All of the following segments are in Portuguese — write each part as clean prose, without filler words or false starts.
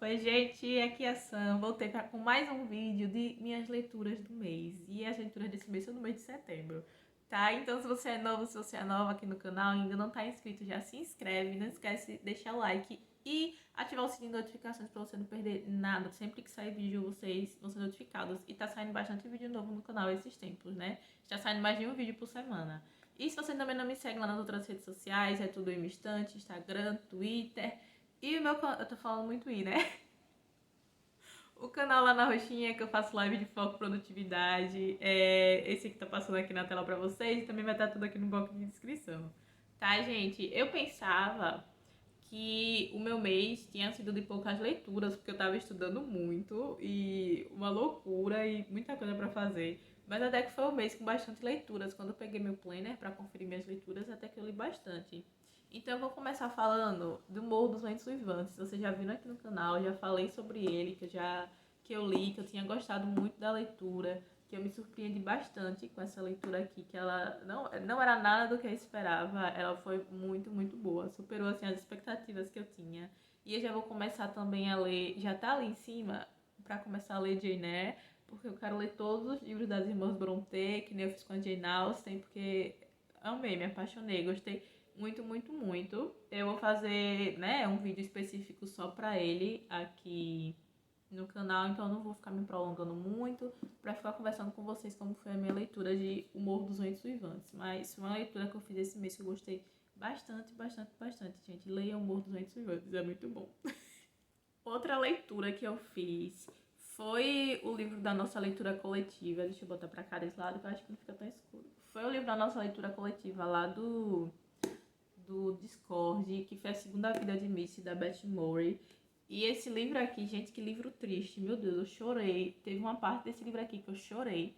Oi, gente, aqui é a Sam. Voltei com mais um vídeo de minhas leituras do mês. E as leituras desse mês são do mês de setembro, tá? Então, se você é novo, se você é nova aqui no canal e ainda não tá inscrito, já se inscreve. Não esquece de deixar o like e ativar o sininho de notificações pra você não perder nada. Sempre que sair vídeo, vocês vão ser notificados. E tá saindo bastante vídeo novo no canal esses tempos, né? Está saindo mais de um vídeo por semana. E se você também não me segue lá nas outras redes sociais, é tudo em instante, Instagram, Twitter... E o meu canal, eu tô falando muito né? O canal lá na roxinha que eu faço live de foco produtividade, é esse que tá passando aqui na tela pra vocês, e também vai estar tudo aqui no box de descrição. Tá, gente? Eu pensava que o meu mês tinha sido de poucas leituras, porque eu tava estudando muito e uma loucura e muita coisa pra fazer. Mas até que foi um mês com bastante leituras. Quando eu peguei meu planner pra conferir minhas leituras, até que eu li bastante. Então eu vou começar falando do Morro dos Ventos Uivantes. Vocês já viram aqui no canal, já falei sobre ele, que eu li, que eu tinha gostado muito da leitura, que eu me surpreendi bastante com essa leitura aqui, que ela não era nada do que eu esperava. Ela foi muito, muito boa, superou assim as expectativas que eu tinha. E eu já vou começar também a ler, já tá ali em cima, para começar a ler Jane Eyre, porque eu quero ler todos os livros das irmãs Brontë, que nem eu fiz com a Jane Austen, porque amei, me apaixonei, gostei muito, muito, muito. Eu vou fazer, né, um vídeo específico só pra ele aqui no canal, então eu não vou ficar me prolongando muito pra ficar conversando com vocês como foi a minha leitura de O Morro dos Ventos Uivantes. Mas foi uma leitura que eu fiz esse mês que eu gostei bastante, bastante, bastante, gente. Leiam O Morro dos Ventos Uivantes, é muito bom. Outra leitura que eu fiz foi o livro da nossa leitura coletiva. Deixa eu botar pra cá desse lado que eu acho que não fica tão escuro. Foi o livro da nossa leitura coletiva lá do Discord, que foi A Segunda Vida de Missy, da Beth Morey. E esse livro aqui, gente, que livro triste, meu Deus, eu chorei. Teve uma parte desse livro aqui que eu chorei,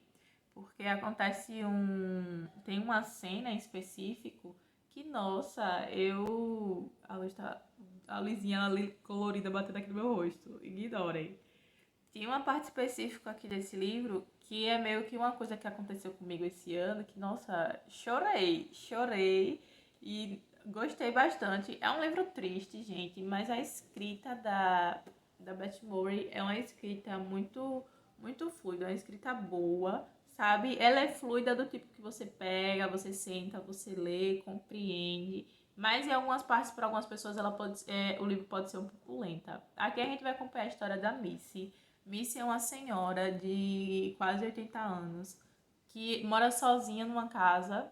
porque acontece tem uma cena em específico que, nossa, a luzinha ali colorida batendo aqui no meu rosto, ignorem. Tem uma parte específica aqui desse livro que é meio que uma coisa que aconteceu comigo esse ano, que, nossa, chorei e gostei bastante. É um livro triste, gente, mas a escrita da Beth Morey é uma escrita muito, muito fluida, uma escrita boa, sabe? Ela é fluida do tipo que você pega, você senta, você lê, compreende. Mas em algumas partes, para algumas pessoas, o livro pode ser um pouco lenta. Aqui a gente vai acompanhar a história da Missy. Missy é uma senhora de quase 80 anos que mora sozinha numa casa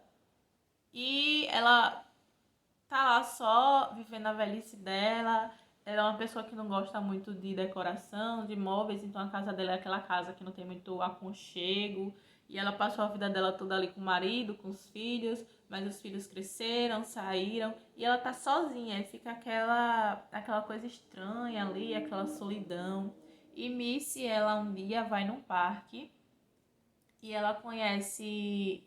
e ela tá lá só vivendo a velhice dela. Ela é uma pessoa que não gosta muito de decoração, de móveis, então a casa dela é aquela casa que não tem muito aconchego. E ela passou a vida dela toda ali com o marido, com os filhos, mas os filhos cresceram, saíram, e ela tá sozinha, e fica aquela coisa estranha ali, aquela solidão. E Missy, ela um dia vai num parque e ela conhece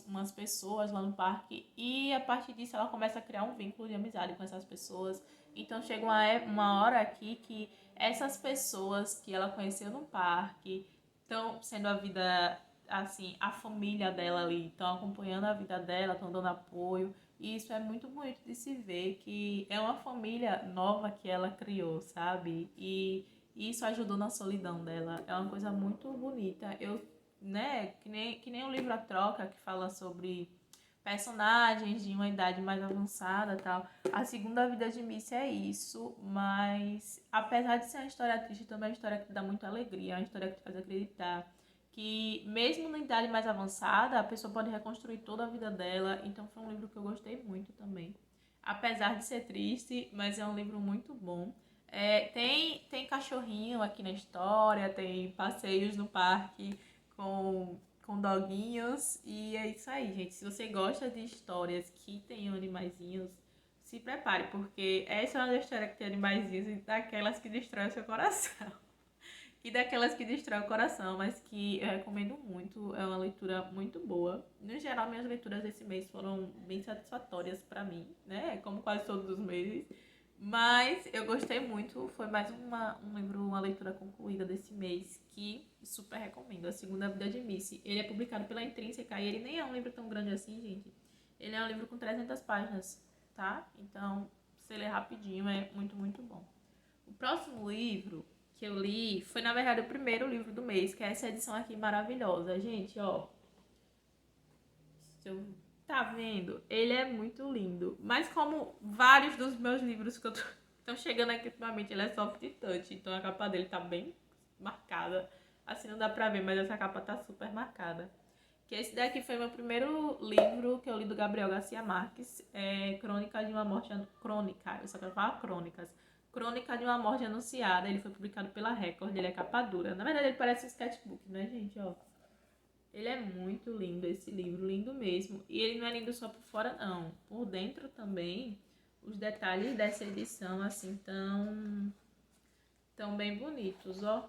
umas pessoas lá no parque e a partir disso ela começa a criar um vínculo de amizade com essas pessoas. Então chega uma hora aqui que essas pessoas que ela conheceu no parque estão sendo a vida, assim, a família dela ali, estão acompanhando a vida dela, estão dando apoio. E isso é muito bonito de se ver, que é uma família nova que ela criou, sabe? E isso ajudou na solidão dela. É uma coisa muito bonita. Né, que nem o livro A Troca, que fala sobre personagens de uma idade mais avançada e tal. A Segunda Vida de Missy é isso, mas apesar de ser uma história triste, também é uma história que dá muita alegria, é uma história que te faz acreditar que mesmo na idade mais avançada, a pessoa pode reconstruir toda a vida dela. Então foi um livro que eu gostei muito também. Apesar de ser triste, mas é um livro muito bom. Tem cachorrinho aqui na história, tem passeios no parque com doguinhos. E é isso aí, gente. Se você gosta de histórias que tem animaizinhos, se prepare, porque essa é uma das histórias que tem animaizinhos e daquelas que destrói o seu coração. E daquelas que destrói o coração, mas que eu recomendo muito. É uma leitura muito boa. No geral, minhas leituras desse mês foram bem satisfatórias pra mim, né? Como quase todos os meses. Mas eu gostei muito. Foi mais uma leitura concluída desse mês que super recomendo. A Segunda Vida de Missy. Ele é publicado pela Intrínseca e ele nem é um livro tão grande assim, gente. Ele é um livro com 300 páginas, tá? Então, você lê rapidinho, é muito, muito bom. O próximo livro que eu li foi, na verdade, o primeiro livro do mês, que é essa edição aqui maravilhosa. Gente, ó, se eu tá vendo? Ele é muito lindo. Mas como vários dos meus livros que eu estão chegando aqui ultimamente, ele é soft touch, então a capa dele tá bem marcada. Assim não dá pra ver, mas essa capa tá super marcada. Que esse daqui foi meu primeiro livro que eu li do Gabriel Garcia Marques, Crônica de uma Morte... Crônica, eu só quero falar crônicas. Crônica de uma Morte Anunciada. Ele foi publicado pela Record, ele é capa dura. Na verdade, ele parece um sketchbook, né, gente? Ó. Ele é muito lindo, esse livro, lindo mesmo. E ele não é lindo só por fora, não. Por dentro também, os detalhes dessa edição, assim, tão bem bonitos, ó.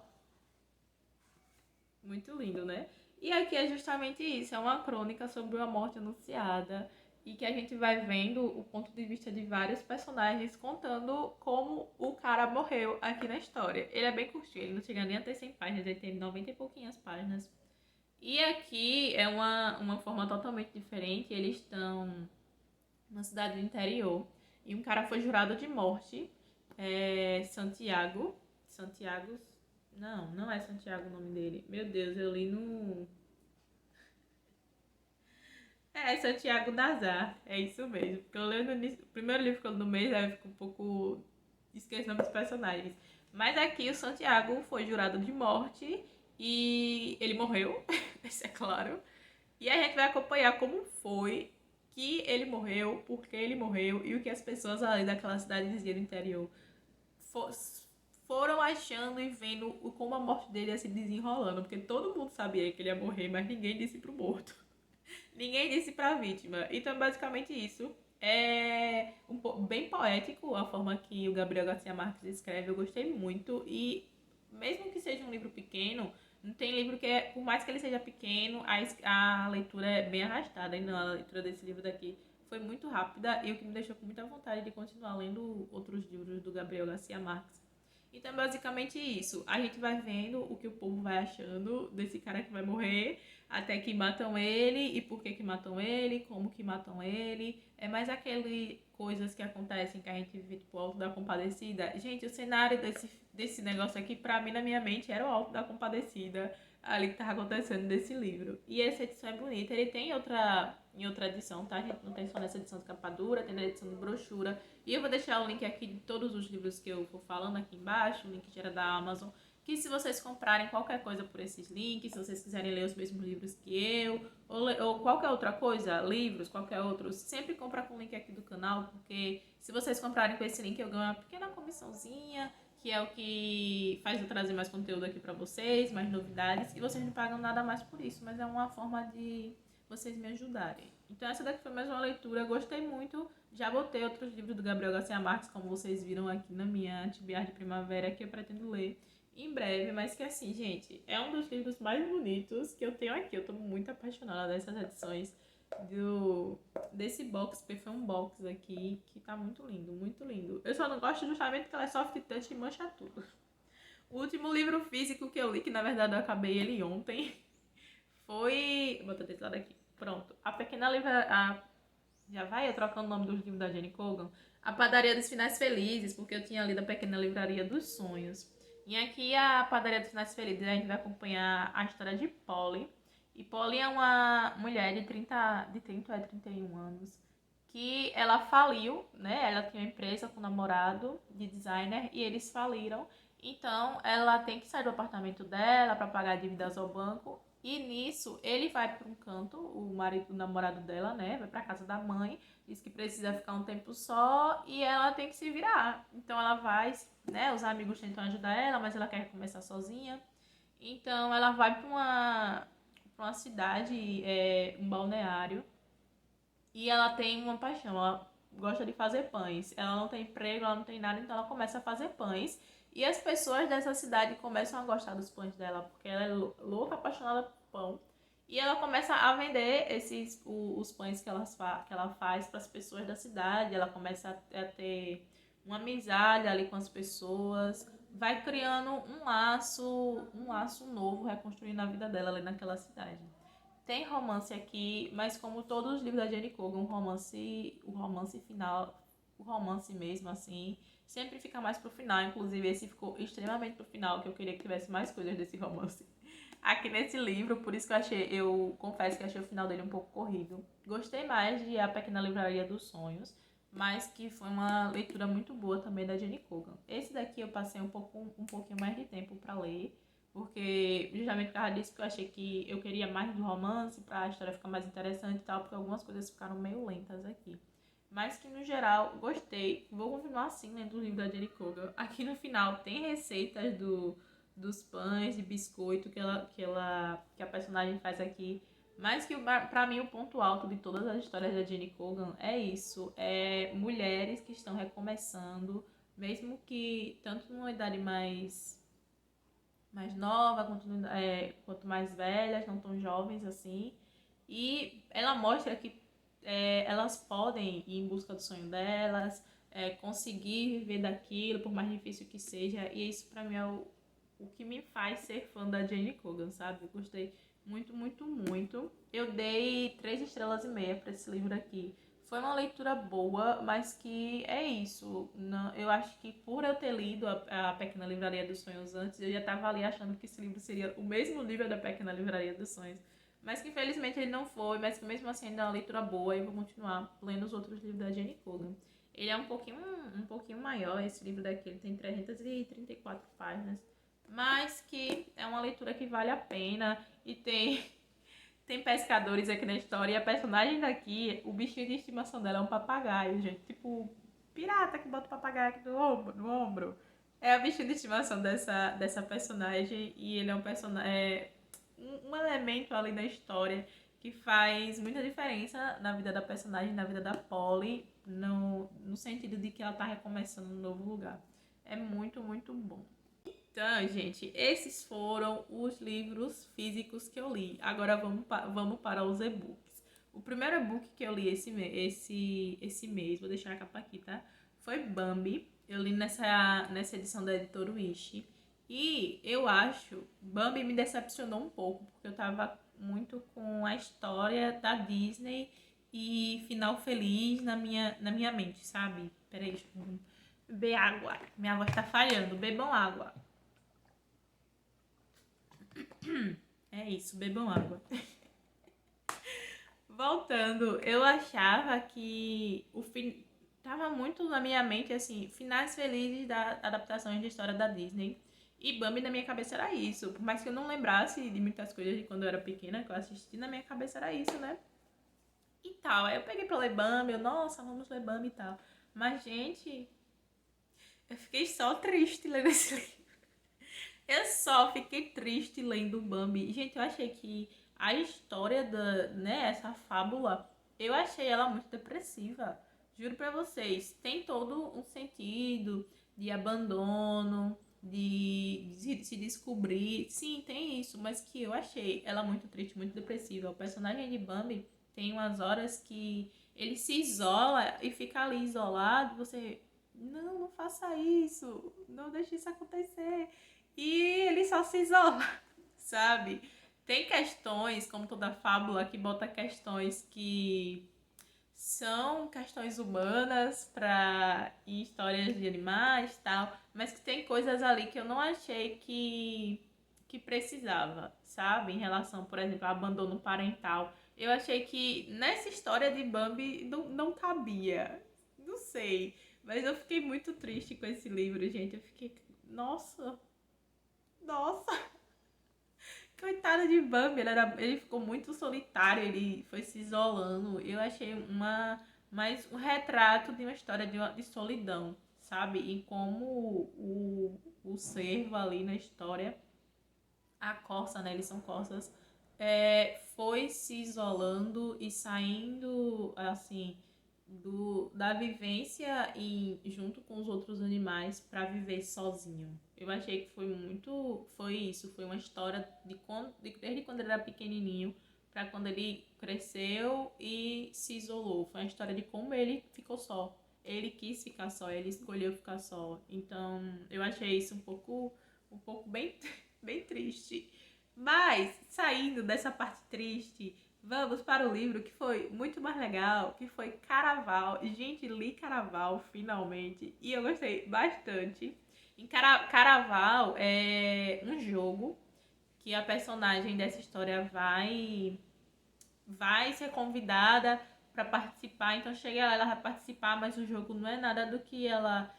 Muito lindo, né? E aqui é justamente isso, é uma crônica sobre uma morte anunciada e que a gente vai vendo o ponto de vista de vários personagens contando como o cara morreu aqui na história. Ele é bem curtinho, ele não chega nem a ter 100 páginas, ele tem 90 e pouquinhas páginas. E aqui é uma forma totalmente diferente, eles estão numa cidade do interior e um cara foi jurado de morte, Santiago. Santiago. Não é Santiago o nome dele. Meu Deus, eu li no. É Santiago Nazar, é isso mesmo. Porque eu leio no início, o primeiro livro que eu li no mês, aí eu fico um pouco esquecendo dos personagens. Mas aqui o Santiago foi jurado de morte e ele morreu, isso é claro. E a gente vai acompanhar como foi que ele morreu, por que ele morreu e o que as pessoas ali daquela cidadezinha do interior foram achando e vendo como a morte dele ia se desenrolando. Porque todo mundo sabia que ele ia morrer, mas ninguém disse pro morto. Ninguém disse pra vítima. Então, basicamente isso. É bem poético a forma que o Gabriel Garcia Marques escreve. Eu gostei muito. E mesmo que seja um livro pequeno, não tem livro que é, por mais que ele seja pequeno, a leitura é bem arrastada. E não, a leitura desse livro daqui foi muito rápida e o que me deixou com muita vontade de continuar lendo outros livros do Gabriel Garcia Marques. Então, basicamente isso. A gente vai vendo o que o povo vai achando desse cara que vai morrer, até que matam ele e por que que matam ele, como que matam ele. É mais aquele coisas que acontecem que a gente vê, tipo, o Alto da Compadecida. Gente, o cenário desse negócio aqui, pra mim, na minha mente, era o Alto da Compadecida, ali que tava acontecendo desse livro. E essa edição é bonita. Ele tem em outra edição, tá? A gente não tem só nessa edição de capa dura, tem na edição de brochura. E eu vou deixar o link aqui de todos os livros que eu vou falando aqui embaixo, o link que era da Amazon. Que se vocês comprarem qualquer coisa por esses links, se vocês quiserem ler os mesmos livros que eu, ou qualquer outra coisa, livros, qualquer outro, sempre compra com o link aqui do canal, porque se vocês comprarem com esse link eu ganho uma pequena comissãozinha, que é o que faz eu trazer mais conteúdo aqui pra vocês, mais novidades, e vocês não pagam nada mais por isso, mas é uma forma de vocês me ajudarem. Então essa daqui foi mais uma leitura, gostei muito. Já botei outros livros do Gabriel Garcia Marques, como vocês viram aqui na minha Tibiar de Primavera, que eu pretendo ler em breve, mas que assim, gente, é um dos livros mais bonitos que eu tenho aqui. Eu tô muito apaixonada dessas edições desse box, porque foi um box aqui que tá muito lindo, muito lindo. Eu só não gosto justamente porque ela é soft touch e mancha tudo. O último livro físico que eu li, que na verdade eu acabei ele ontem, foi... Vou botar desse lado aqui. Pronto. A Pequena Livraria... Já vai eu trocando o nome dos livros da Jenny Colgan. A Padaria dos Finais Felizes, porque eu tinha lido A Pequena Livraria dos Sonhos. E aqui a Padaria dos Finais Felizes a gente vai acompanhar a história de Polly. E Polly é uma mulher de 30 a 31 anos que ela faliu, né? Ela tinha uma empresa com um namorado de designer e eles faliram. Então ela tem que sair do apartamento dela para pagar dívidas ao banco. E nisso ele vai para um canto, o marido, o namorado dela, né? Vai para casa da mãe, diz que precisa ficar um tempo só e ela tem que se virar. Então ela vai, né? Os amigos tentam ajudar ela, mas ela quer começar sozinha. Então ela vai para uma cidade, um balneário, e ela tem uma paixão, ela gosta de fazer pães. Ela não tem emprego, ela não tem nada, então ela começa a fazer pães. E as pessoas dessa cidade começam a gostar dos pães dela, porque ela é louca, apaixonada por pão. E ela começa a vender os pães que ela faz para as pessoas da cidade. Ela começa a ter uma amizade ali com as pessoas. Vai criando um laço novo, reconstruindo a vida dela ali naquela cidade. Tem romance aqui, mas como todos os livros da Jenny Colgan, o romance final, o romance mesmo, assim, sempre fica mais pro final. Inclusive, esse ficou extremamente pro final, que eu queria que tivesse mais coisas desse romance aqui nesse livro. Por isso que eu confesso que achei o final dele um pouco corrido. Gostei mais de A Pequena Livraria dos Sonhos, mas que foi uma leitura muito boa também da Jenny Colgan. Esse daqui eu passei um pouquinho mais de tempo para ler, porque justamente por causa disso que eu achei que eu queria mais do romance, para a história ficar mais interessante e tal, porque algumas coisas ficaram meio lentas aqui. Mas que no geral gostei. Vou continuar assim lendo o livro da Jenny Colgan. Aqui no final tem receitas dos pães de biscoito que a personagem faz aqui. Mas que pra mim o ponto alto de todas as histórias da Jenny Colgan é isso. É mulheres que estão recomeçando, mesmo que tanto numa idade mais nova, quanto mais velhas, não tão jovens assim. E ela mostra que elas podem ir em busca do sonho delas, conseguir viver daquilo, por mais difícil que seja. E isso pra mim é o que me faz ser fã da Jane Colgan, sabe? Eu gostei muito, muito, muito. Eu dei 3,5 estrelas pra esse livro aqui. Foi uma leitura boa, mas que é isso. Não, eu acho que por eu ter lido a Pequena Livraria dos Sonhos antes, eu já estava ali achando que esse livro seria o mesmo livro da Pequena Livraria dos Sonhos. Mas que infelizmente ele não foi, mas que mesmo assim ainda é uma leitura boa e vou continuar lendo os outros livros da Jenny Colgan. Ele é um pouquinho maior, esse livro daqui, ele tem 334 páginas, mas que é uma leitura que vale a pena e tem pescadores aqui na história e a personagem daqui, o bichinho de estimação dela é um papagaio, gente, tipo pirata que bota o papagaio aqui no ombro. É o bichinho de estimação dessa personagem e ele é um personagem, um elemento ali da história que faz muita diferença na vida da personagem, na vida da Polly, no sentido de que ela tá recomeçando um novo lugar. É muito, muito bom. Então, gente, esses foram os livros físicos que eu li. Agora vamos para os e-books. O primeiro e-book que eu li esse mês, vou deixar a capa aqui, tá? Foi Bambi. Eu li nessa edição da editora Wish. E eu acho, Bambi me decepcionou um pouco, porque eu tava muito com a história da Disney e final feliz na minha mente, sabe? Peraí, deixa eu beber água. Minha voz tá falhando. Bebam água. É isso, bebam água. Voltando, eu achava que o fim tava muito na minha mente assim, finais felizes da adaptação de história da Disney. E Bambi na minha cabeça era isso. Por mais que eu não lembrasse de muitas coisas de quando eu era pequena, que eu assisti, na minha cabeça era isso, né? E tal. Aí eu peguei pra ler Bambi, nossa, vamos ler Bambi e tal. Mas, gente, eu fiquei só triste lendo esse livro. Eu só fiquei triste lendo Bambi. Gente, eu achei que a história essa fábula, eu achei ela muito depressiva. Juro pra vocês, tem todo um sentido de abandono, de se descobrir. Sim, tem isso, mas que eu achei ela muito triste, muito depressiva. O personagem de Bambi tem umas horas que ele se isola e fica ali isolado. Você, não faça isso, não deixe isso acontecer. E ele só se isola, sabe? Tem questões, como toda fábula, que bota questões que são questões humanas para histórias de animais e tal, mas que tem coisas ali que eu não achei que precisava, sabe? Em relação, por exemplo, ao abandono parental. Eu achei que nessa história de Bambi não cabia. Não sei. Mas eu fiquei muito triste com esse livro, gente. Eu fiquei, nossa, coitada de Bambi, ele ficou muito solitário, ele foi se isolando. Eu achei mais um retrato de uma história de solidão, sabe? E como o cervo ali na história, a corça, né? Eles são corças, foi se isolando e saindo, assim, da vivência e junto com os outros animais para viver sozinho. Eu achei que foi isso, foi uma história desde quando ele era pequenininho para quando ele cresceu e se isolou. Foi uma história de como ele ficou só. Ele quis ficar só, ele escolheu ficar só. Então, eu achei isso um pouco bem bem triste. Mas, saindo dessa parte triste, Vamos para o livro que foi muito mais legal, que foi Caraval. Gente, li Caraval finalmente e eu gostei bastante. Em Caraval é um jogo que a personagem dessa história vai ser convidada para participar. Então chega lá, ela vai participar, mas o jogo não é nada do que ela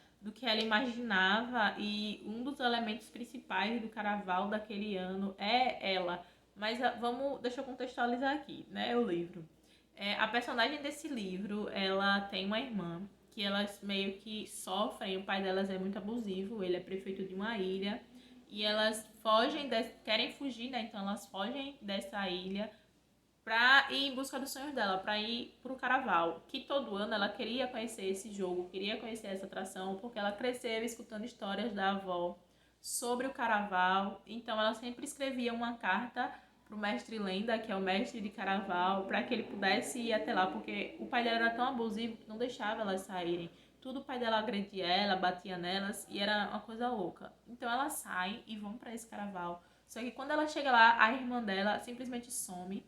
imaginava, e um dos elementos principais do Caraval daquele ano é ela. Mas deixa eu contextualizar aqui, né, o livro. A personagem desse livro, ela tem uma irmã que elas meio que sofrem, o pai delas é muito abusivo, ele é prefeito de uma ilha, e elas querem fugir, né? Então elas fogem dessa ilha pra ir em busca dos sonhos dela, pra ir pro Caraval, que todo ano ela queria conhecer esse jogo, queria conhecer essa atração, porque ela cresceu escutando histórias da avó sobre o Caraval. Então ela sempre escrevia uma carta pro mestre Lenda, que é o mestre de Caraval, para que ele pudesse ir até lá, porque o pai dela era tão abusivo que não deixava elas saírem. Tudo o pai dela agredia ela, batia nelas, e era uma coisa louca. Então elas saem e vão para esse Caraval. Só que quando ela chega lá, a irmã dela simplesmente some.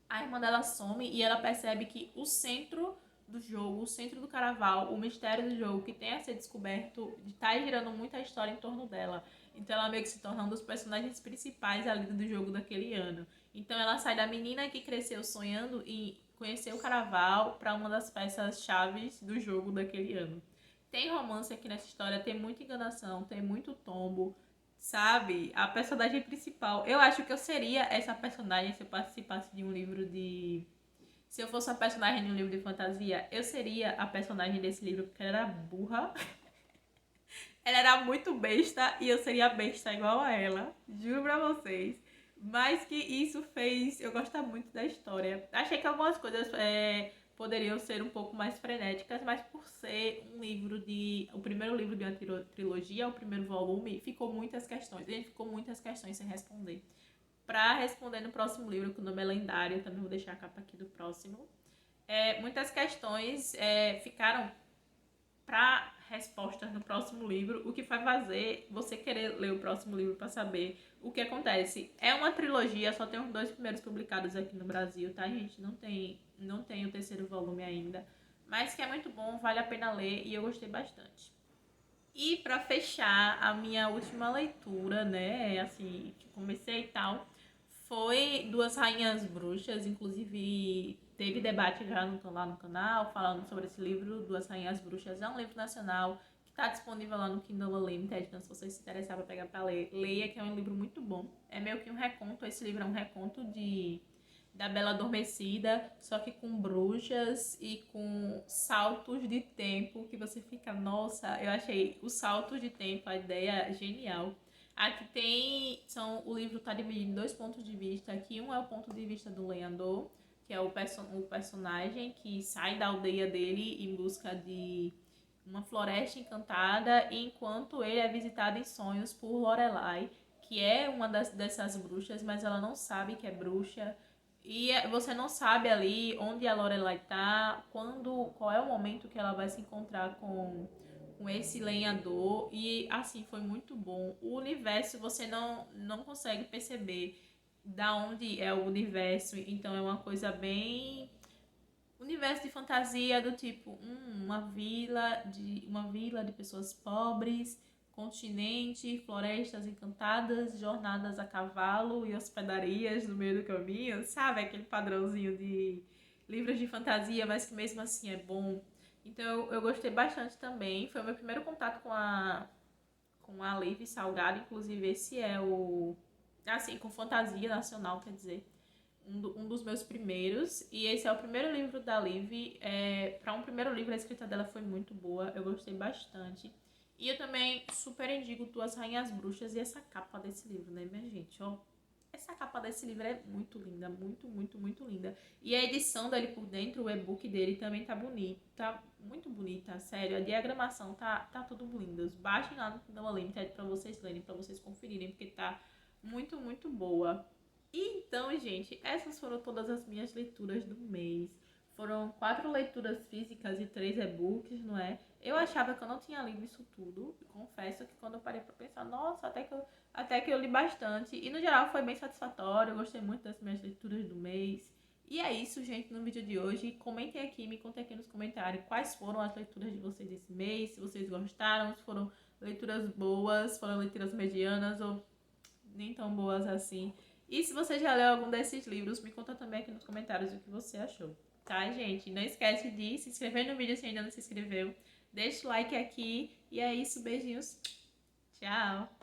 A irmã dela some e ela percebe que o centro do jogo, o centro do Caraval, o mistério do jogo que tem a ser descoberto, tá girando muita história em torno dela. Então ela meio que se torna um dos personagens principais ali do jogo daquele ano. Então ela sai da menina que cresceu sonhando em conhecer o Caraval para uma das peças chaves do jogo daquele ano. Tem romance aqui nessa história, tem muita enganação, tem muito tombo, sabe? A personagem principal. Eu acho que eu seria essa personagem se eu participasse de um livro de. Se eu fosse a personagem de um livro de fantasia, eu seria a personagem desse livro, porque ela era burra. Ela era muito besta e eu seria besta igual a ela. Juro pra vocês. Mas que isso fez eu gostar muito da história. Achei que algumas coisas poderiam ser um pouco mais frenéticas, mas por ser um livro de. O primeiro livro de uma trilogia, o primeiro volume, ficou muitas questões. E ficou muitas questões sem responder. Pra responder no próximo livro, que o nome é Lendário, também vou deixar a capa aqui do próximo. Muitas questões ficaram para respostas no próximo livro, o que vai fazer você querer ler o próximo livro para saber o que acontece. É uma trilogia, só tem os 2 primeiros publicados aqui no Brasil, tá, gente? Não tem o terceiro volume ainda, mas que é muito bom, vale a pena ler e eu gostei bastante. E para fechar a minha última leitura, né, assim, que comecei e tal, foi Duas Rainhas Bruxas. Inclusive teve debate já lá no canal falando sobre esse livro. Duas Rainhas Bruxas é um livro nacional que está disponível lá no Kindle Unlimited, então se você se interessar para pegar para ler, leia, que é um livro muito bom. É meio que um reconto, esse livro é um reconto da Bela Adormecida, só que com bruxas e com saltos de tempo, que você fica, nossa, eu achei os saltos de tempo, a ideia genial. Aqui o livro está dividido em 2 pontos de vista. Aqui um é o ponto de vista do lenhador, que é o personagem que sai da aldeia dele em busca de uma floresta encantada, enquanto ele é visitado em sonhos por Lorelai, que é uma dessas bruxas, mas ela não sabe que é bruxa. E você não sabe ali onde a Lorelai tá, qual é o momento que ela vai se encontrar com esse lenhador. E assim, foi muito bom. O universo você não consegue perceber da onde é o universo, então é uma coisa bem universo de fantasia do tipo, uma vila de pessoas pobres, continente, florestas encantadas, jornadas a cavalo e hospedarias no meio do caminho, sabe? Aquele padrãozinho de livros de fantasia, mas que mesmo assim é bom. Então eu gostei bastante também. Foi o meu primeiro contato com a Liv Salgado, inclusive esse é o. Assim, com fantasia nacional, quer dizer. Um dos meus primeiros. E esse é o primeiro livro da Liv. Para um primeiro livro, a escrita dela foi muito boa. Eu gostei bastante. E eu também super indico Duas Rainhas Bruxas e essa capa desse livro, né, minha gente? Ó, essa capa desse livro é muito linda, muito, muito, muito linda. E a edição dele por dentro, o e-book dele também tá bonito, tá muito bonita, sério. A diagramação tá tudo lindo. Baixem lá no Kindle Unlimited pra vocês lerem, pra vocês conferirem, porque tá muito, muito boa. E então, gente, essas foram todas as minhas leituras do mês. Foram 4 leituras físicas e 3 e-books, não é? Eu achava que eu não tinha lido isso tudo. Confesso que quando eu parei pra pensar, nossa, até que eu li bastante. E no geral foi bem satisfatório. Eu gostei muito das minhas leituras do mês. E é isso, gente, no vídeo de hoje. Comentem aqui, me contem aqui nos comentários quais foram as leituras de vocês esse mês. Se vocês gostaram, se foram leituras boas, foram leituras medianas ou nem tão boas assim. E se você já leu algum desses livros, me conta também aqui nos comentários o que você achou. Tá, gente? Não esquece de se inscrever no vídeo se ainda não se inscreveu. Deixa o like aqui. E é isso, beijinhos. Tchau!